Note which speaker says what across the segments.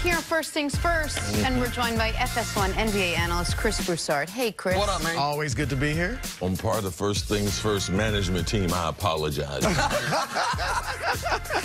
Speaker 1: here on First Things First, and we're joined by FS1 NBA analyst Chris Broussard. Hey, Chris.
Speaker 2: What up, man?
Speaker 3: Always good to be here.
Speaker 4: On part of the First Things First management team, I apologize.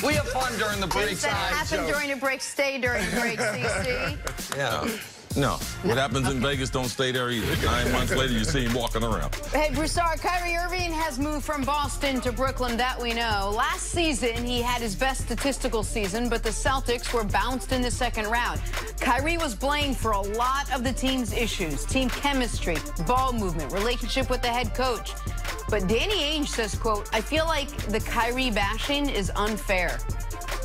Speaker 2: We have fun during the break.
Speaker 1: Things that happen during the break, stay during the break, CC.
Speaker 2: Yeah.
Speaker 4: No, what happens in Vegas don't stay there either. 9 months later, you see him walking around.
Speaker 1: Hey, Broussard, Kyrie Irving has moved from Boston to Brooklyn, that we know. Last season, he had his best statistical season, but the Celtics were bounced in the second round. Kyrie was blamed for a lot of the team's issues: team chemistry, ball movement, relationship with the head coach. But Danny Ainge says, quote, "I feel like the Kyrie bashing is unfair."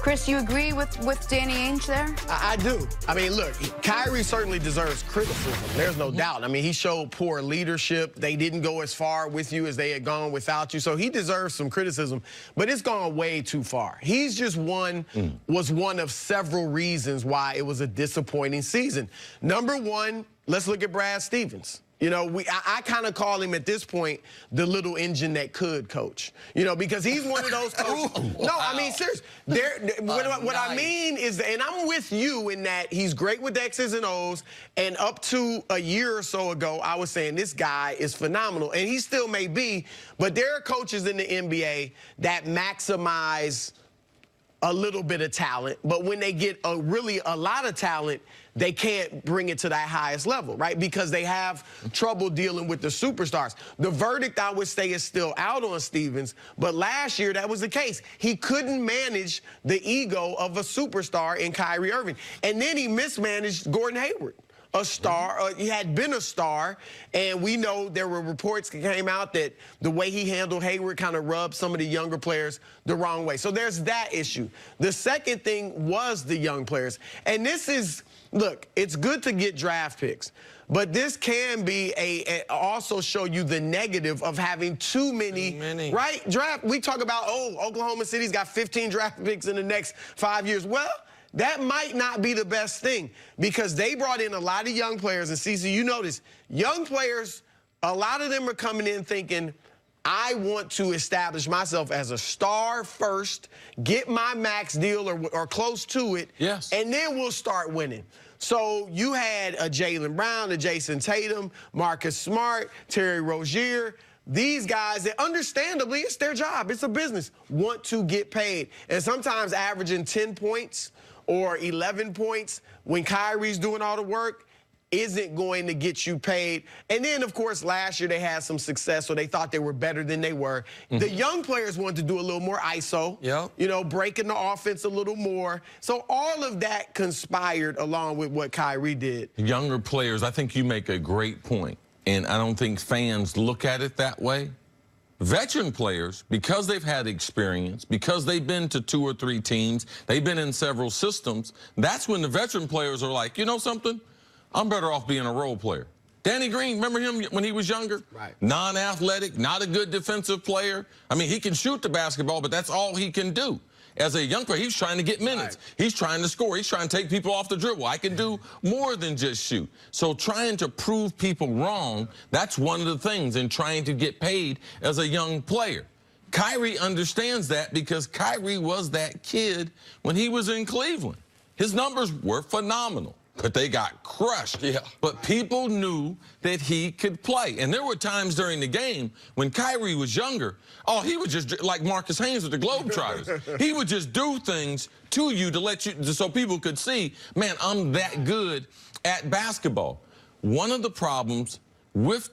Speaker 1: Chris, you agree with Danny Ainge there?
Speaker 3: I do. I mean, look, Kyrie certainly deserves criticism. There's no doubt. I mean, he showed poor leadership. They didn't go as far with you as they had gone without you. So he deserves some criticism, but it's gone way too far. He's just was one of several reasons why it was a disappointing season. Number one, let's look at Brad Stevens. You know, I kind of call him at this point the little engine that could coach. You know, because he's one of those coaches.
Speaker 2: Ooh,
Speaker 3: no,
Speaker 2: wow.
Speaker 3: I mean, seriously. What I mean is, and I'm with you in that he's great with X's and O's, and up to a year or so ago, I was saying this guy is phenomenal, and he still may be, but there are coaches in the NBA that maximize a little bit of talent, but when they get really a lot of talent, they can't bring it to that highest level, right? Because they have trouble dealing with the superstars. The verdict, I would say, is still out on Stevens, but last year that was the case. He couldn't manage the ego of a superstar in Kyrie Irving, and then he mismanaged Gordon Hayward. A star, he had been a star, and we know there were reports that came out that the way he handled Hayward kind of rubbed some of the younger players the wrong way. So there's that issue. The second thing was the young players. And this is, look, it's good to get draft picks, but this can be also show you the negative of having too many. Right? Draft, we talk about, oh, Oklahoma City's got 15 draft picks in the next 5 years. Well, that might not be the best thing, because they brought in a lot of young players. And, Cece, you notice, young players, a lot of them are coming in thinking, I want to establish myself as a star first, get my max deal or close to it,
Speaker 4: yes,
Speaker 3: and then we'll start winning. So you had a Jaylen Brown, a Jason Tatum, Marcus Smart, Terry Rozier. These guys, that understandably, it's their job, it's a business, want to get paid. And sometimes averaging 10 points or 11 points when Kyrie's doing all the work isn't going to get you paid. And then, of course, last year they had some success, so they thought they were better than they were. The young players wanted to do a little more ISO, you know, breaking the offense a little more. So all of that conspired along with what Kyrie did.
Speaker 4: Younger players, I think you make a great point, and I don't think fans look at it that way. Veteran players, because they've had experience, because they've been to 2 or 3 teams, they've been in several systems, that's when the veteran players are like, you know something? I'm better off being a role player. Danny Green, remember him when he was younger?
Speaker 3: Right.
Speaker 4: Non-athletic, not a good defensive player. I mean, he can shoot the basketball, but that's all he can do. As a young player, he's trying to get minutes. Right. He's trying to score. He's trying to take people off the dribble. I can do more than just shoot. So trying to prove people wrong, that's one of the things in trying to get paid as a young player. Kyrie understands that because Kyrie was that kid when he was in Cleveland. His numbers were phenomenal, but they got crushed.
Speaker 2: Yeah.
Speaker 4: But people knew that he could play. And there were times during the game when Kyrie was younger, oh, he would just, like Marcus Haynes with the Globetrotters, he would just do things to you to let you, so people could see, man, I'm that good at basketball. One of the problems with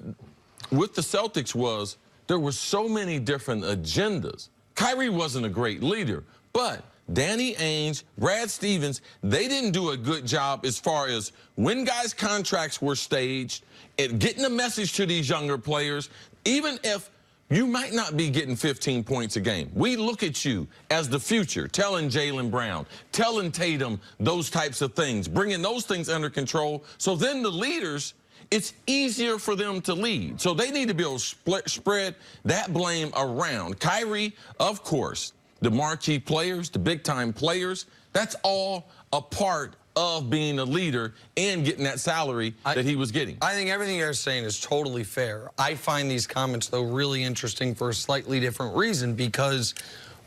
Speaker 4: the Celtics was there were so many different agendas. Kyrie wasn't a great leader, but Danny Ainge, Brad Stevens, they didn't do a good job as far as when guys' contracts were staged and getting a message to these younger players, even if you might not be getting 15 points a game. We look at you as the future, telling Jaylen Brown, telling Tatum those types of things, bringing those things under control. So then the leaders, it's easier for them to lead. So they need to be able to spread that blame around. Kyrie, of course, the marquee players, the big-time players, that's all a part of being a leader and getting that salary that he was getting.
Speaker 2: I think everything you're saying is totally fair. I find these comments, though, really interesting for a slightly different reason, because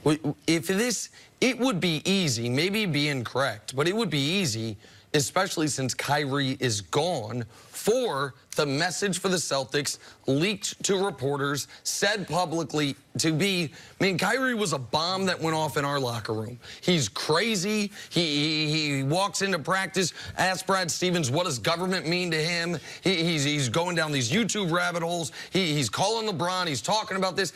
Speaker 2: it would be easy, maybe be incorrect, but it would be easy especially since Kyrie is gone, for the message for the Celtics leaked to reporters, said publicly to be, I mean, Kyrie was a bomb that went off in our locker room. He's crazy. He walks into practice, asks Brad Stevens, what does government mean to him? He's going down these YouTube rabbit holes. He's calling LeBron. He's talking about this.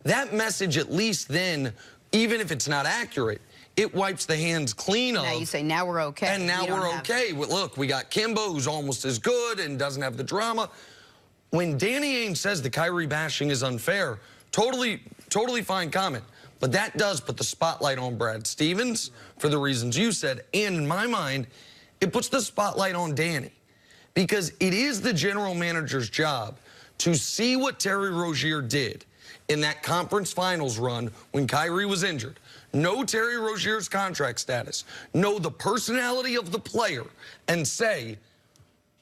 Speaker 2: That message, at least then, even if it's not accurate, it wipes the hands clean of.
Speaker 1: Now you say, now we're okay.
Speaker 2: And now we're okay. Well, look, we got Kimba, who's almost as good and doesn't have the drama. When Danny Ainge says the Kyrie bashing is unfair, totally fine comment. But that does put the spotlight on Brad Stevens for the reasons you said. And in my mind, it puts the spotlight on Danny. Because it is the general manager's job to see what Terry Rozier did in that conference finals run when Kyrie was injured. Know Terry Rozier's contract status, know the personality of the player, and say,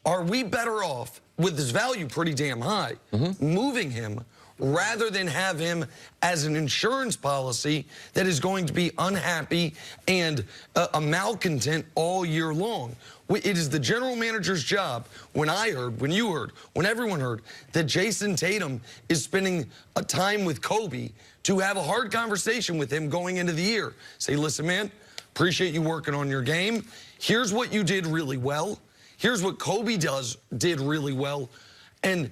Speaker 2: are we better off, with his value pretty damn high, moving him rather than have him as an insurance policy that is going to be unhappy and a malcontent all year long? It is the general manager's job, when I heard, when you heard, when everyone heard, that Jason Tatum is spending a time with Kobe, to have a hard conversation with him going into the year. Say, listen, man, appreciate you working on your game. Here's what you did really well. Here's what Kobe did really well. And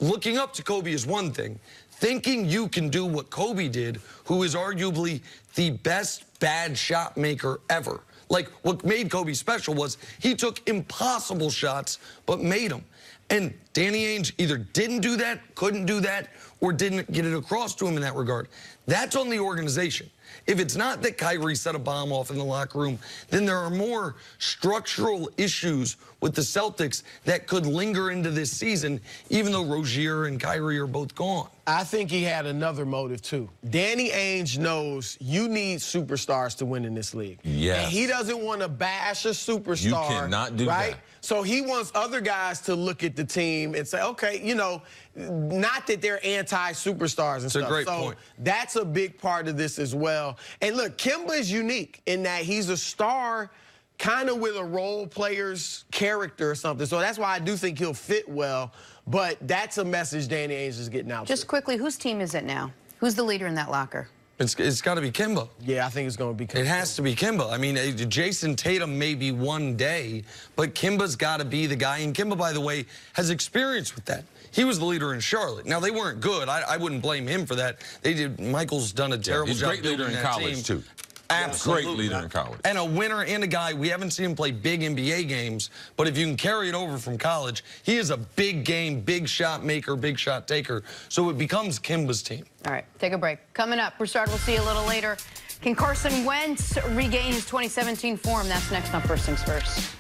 Speaker 2: looking up to Kobe is one thing. Thinking you can do what Kobe did, who is arguably the best bad shot maker ever. Like, what made Kobe special was he took impossible shots, but made them. And Danny Ainge either didn't do that, couldn't do that, or didn't get it across to him in that regard. That's on the organization. If it's not that Kyrie set a bomb off in the locker room, then there are more structural issues with the Celtics that could linger into this season, even though Rozier and Kyrie are both gone.
Speaker 3: I think he had another motive, too. Danny Ainge knows you need superstars to win in this league.
Speaker 4: Yes.
Speaker 3: And he doesn't want to bash a superstar.
Speaker 4: You cannot do
Speaker 3: right?
Speaker 4: that.
Speaker 3: So he wants other guys to look at the team and say, okay, you know, not that they're anti-superstars and stuff.
Speaker 2: It's a great
Speaker 3: so
Speaker 2: point.
Speaker 3: That's a big part of this as well. And look, Kimba is unique in that he's a star kind of with a role player's character or something. So that's why I do think he'll fit well. But that's a message Danny Ainge is getting out.
Speaker 1: Just quickly, whose team is it now? Who's the leader in that locker?
Speaker 2: It's got to be Kimba.
Speaker 3: Yeah, I think it's going to be Kimba.
Speaker 2: It has to be Kimba. I mean, Jason Tatum may be one day, but Kimba's got to be the guy. And Kimba, by the way, has experience with that. He was the leader in Charlotte. Now, they weren't good. I wouldn't blame him for that. They did. Michael's done a terrible job.
Speaker 4: He's a great leader in college, too.
Speaker 2: Absolutely.
Speaker 4: Great leader in college.
Speaker 2: And a winner and a guy, we haven't seen him play big NBA games, but if you can carry it over from college, he is a big game, big shot maker, big shot taker. So it becomes Kimba's team.
Speaker 1: All right, take a break. Coming up, Broussard, we'll see you a little later. Can Carson Wentz regain his 2017 form? That's next on First Things First.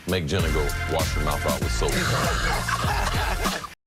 Speaker 4: Make Jenna go wash her mouth out with soap.